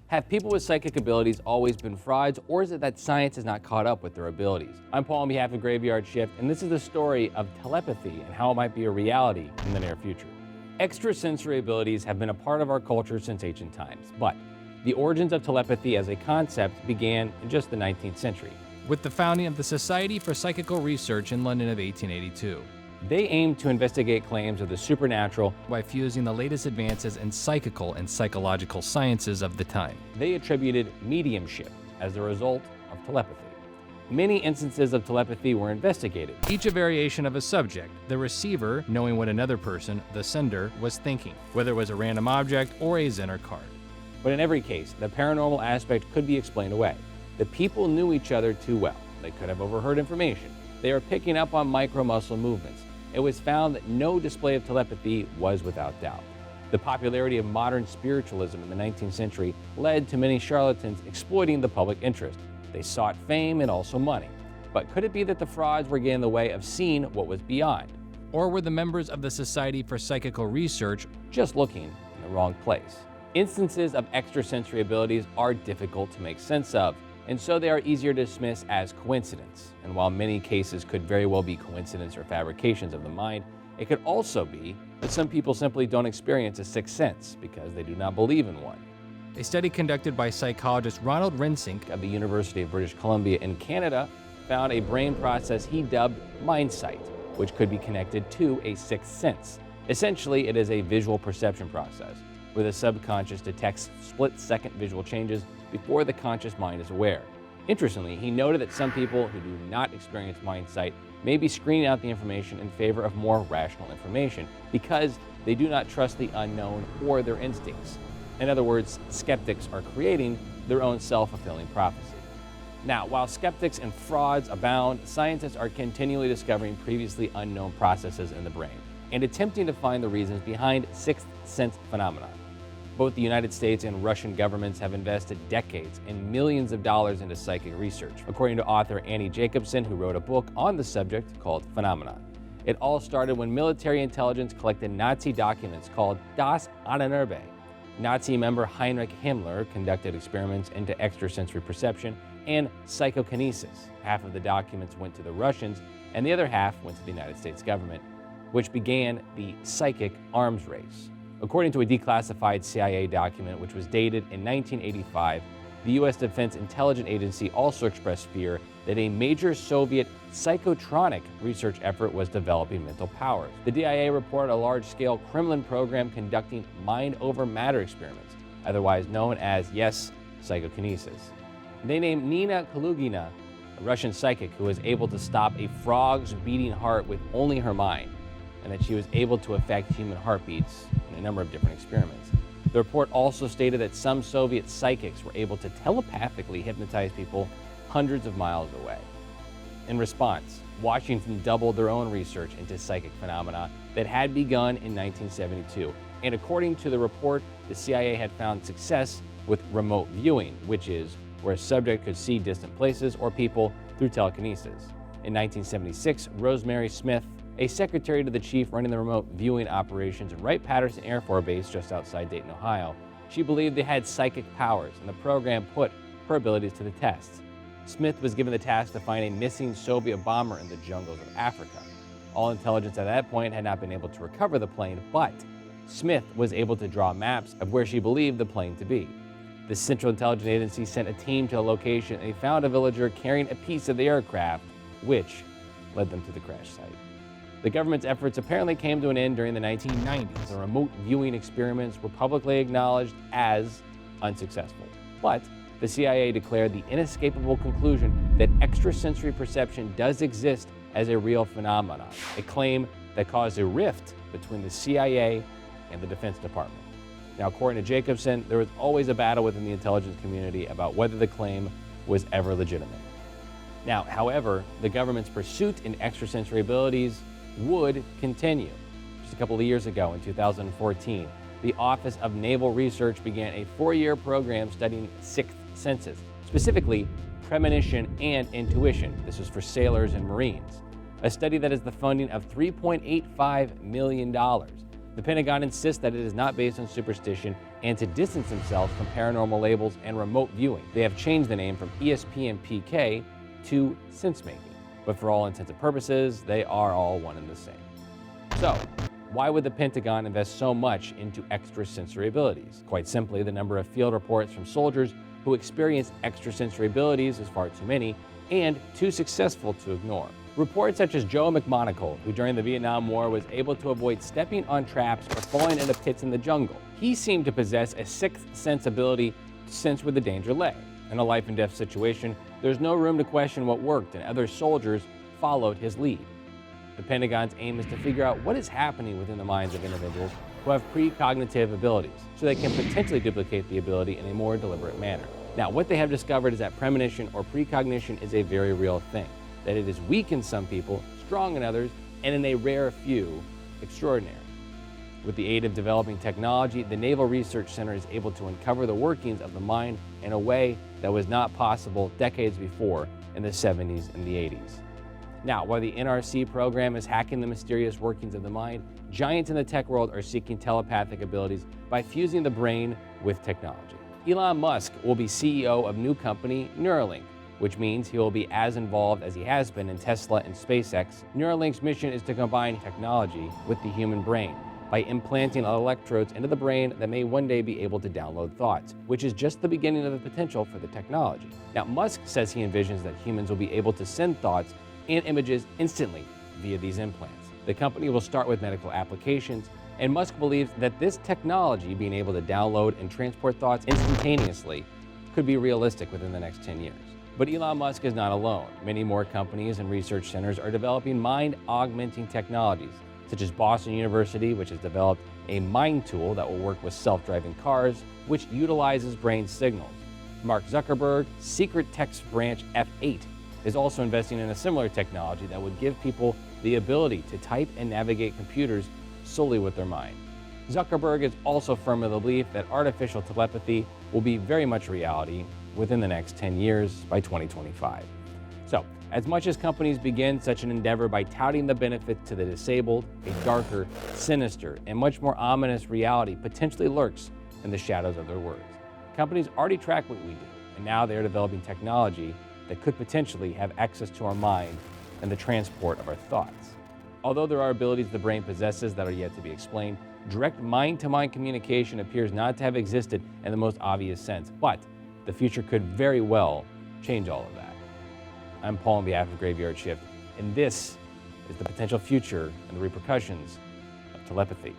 Have people with psychic abilities always been frauds, or is it that science has not caught up with their abilities? I'm Paul on behalf of Graveyard Shift, and this is the story of telepathy and how it might be a reality in the near future. Extrasensory abilities have been a part of our culture since ancient times, but the origins of telepathy as a concept began in just the 19th century, with the founding of the Society for Psychical Research in London of 1882. They aimed to investigate claims of the supernatural by fusing the latest advances in psychical and psychological sciences of the time. They attributed mediumship as the result of telepathy. Many instances of telepathy were investigated, each a variation of a subject, the receiver knowing what another person, the sender, was thinking, whether it was a random object or a Zener card. But in every case, the paranormal aspect could be explained away. The people knew each other too well. They could have overheard information. They were picking up on micro-muscle movements. It was found that no display of telepathy was without doubt. The popularity of modern spiritualism in the 19th century led to many charlatans exploiting the public interest. They sought fame and also money. But could it be that the frauds were getting in the way of seeing what was beyond? Or were the members of the Society for Psychical Research just looking in the wrong place? Instances of extrasensory abilities are difficult to make sense of, and so they are easier to dismiss as coincidence. And while many cases could very well be coincidence or fabrications of the mind, it could also be that some people simply don't experience a sixth sense because they do not believe in one. A study conducted by psychologist Ronald Rensink of the University of British Columbia in Canada found a brain process he dubbed mind sight, which could be connected to a sixth sense. Essentially, it is a visual perception process where the subconscious detects split-second visual changes before the conscious mind is aware. Interestingly, he noted that some people who do not experience mind sight may be screening out the information in favor of more rational information because they do not trust the unknown or their instincts. In other words, skeptics are creating their own self-fulfilling prophecy. Now, while skeptics and frauds abound, scientists are continually discovering previously unknown processes in the brain and attempting to find the reasons behind sixth sense phenomena. Both the United States and Russian governments have invested decades and millions of dollars into psychic research, according to author Annie Jacobsen, who wrote a book on the subject called Phenomenon. It all started when military intelligence collected Nazi documents called Das Ahnenerbe. Nazi member Heinrich Himmler conducted experiments into extrasensory perception and psychokinesis. Half of the documents went to the Russians, and the other half went to the United States government, which began the psychic arms race. According to a declassified CIA document, which was dated in 1985, the U.S. Defense Intelligence Agency also expressed fear that a major Soviet psychotronic research effort was developing mental powers. The DIA reported a large-scale Kremlin program conducting mind-over-matter experiments, otherwise known as, yes, psychokinesis. They named Nina Kalugina, a Russian psychic who was able to stop a frog's beating heart with only her mind, and that she was able to affect human heartbeats in a number of different experiments. The report also stated that some Soviet psychics were able to telepathically hypnotize people hundreds of miles away. In response, Washington doubled their own research into psychic phenomena that had begun in 1972. And according to the report, the CIA had found success with remote viewing, which is where a subject could see distant places or people through telekinesis. In 1976, Rosemary Smith, a secretary to the chief running the remote viewing operations at Wright-Patterson Air Force Base just outside Dayton, Ohio, she believed they had psychic powers, and the program put her abilities to the test. Smith was given the task to find a missing Soviet bomber in the jungles of Africa. All intelligence at that point had not been able to recover the plane, but Smith was able to draw maps of where she believed the plane to be. The Central Intelligence Agency sent a team to the location, and they found a villager carrying a piece of the aircraft, which led them to the crash site. The government's efforts apparently came to an end during the 1990s. The remote viewing experiments were publicly acknowledged as unsuccessful. But the CIA declared the inescapable conclusion that extrasensory perception does exist as a real phenomenon, a claim that caused a rift between the CIA and the Defense Department. Now, according to Jacobsen, there was always a battle within the intelligence community about whether the claim was ever legitimate. Now, however, the government's pursuit in extrasensory abilities would continue. Just a couple of years ago, in 2014, the Office of Naval Research began a 4-year program studying sixth senses, specifically premonition and intuition. This was for sailors and Marines. A study that is the funding of $3.85 million. The Pentagon insists that it is not based on superstition and to distance themselves from paranormal labels and remote viewing. They have changed the name from ESP and PK to sense-making. But for all intents and purposes, they are all one and the same. So, why would the Pentagon invest so much into extrasensory abilities? Quite simply, the number of field reports from soldiers who experience extrasensory abilities is far too many and too successful to ignore. Reports such as Joe McMahon, who during the Vietnam War was able to avoid stepping on traps or falling into pits in the jungle. He seemed to possess a sixth sense ability to sense where the danger lay. In a life and death situation, there's no room to question what worked, and other soldiers followed his lead. The Pentagon's aim is to figure out what is happening within the minds of individuals who have precognitive abilities, so they can potentially duplicate the ability in a more deliberate manner. Now, what they have discovered is that premonition or precognition is a very real thing, that it is weak in some people, strong in others, and in a rare few, extraordinary. With the aid of developing technology, the Naval Research Center is able to uncover the workings of the mind in a way that was not possible decades before in the 70s and the 80s. Now, while the NRC program is hacking the mysterious workings of the mind, giants in the tech world are seeking telepathic abilities by fusing the brain with technology. Elon Musk will be CEO of new company Neuralink, which means he will be as involved as he has been in Tesla and SpaceX. Neuralink's mission is to combine technology with the human brain by implanting electrodes into the brain that may one day be able to download thoughts, which is just the beginning of the potential for the technology. Now, Musk says he envisions that humans will be able to send thoughts and images instantly via these implants. The company will start with medical applications, and Musk believes that this technology, being able to download and transport thoughts instantaneously, could be realistic within the next 10 years. But Elon Musk is not alone. Many more companies and research centers are developing mind-augmenting technologies, such as Boston University, which has developed a mind tool that will work with self-driving cars, which utilizes brain signals. Mark Zuckerberg's secret text branch F8 is also investing in a similar technology that would give people the ability to type and navigate computers solely with their mind. Zuckerberg is also firm in the belief that artificial telepathy will be very much reality within the next 10 years by 2025. So, as much as companies begin such an endeavor by touting the benefits to the disabled, a darker, sinister, and much more ominous reality potentially lurks in the shadows of their words. Companies already track what we do, and now they are developing technology that could potentially have access to our mind and the transport of our thoughts. Although there are abilities the brain possesses that are yet to be explained, direct mind-to-mind communication appears not to have existed in the most obvious sense, but the future could very well change all of that. I'm Paul on behalf of Graveyard Shift, and this is the potential future and the repercussions of telepathy.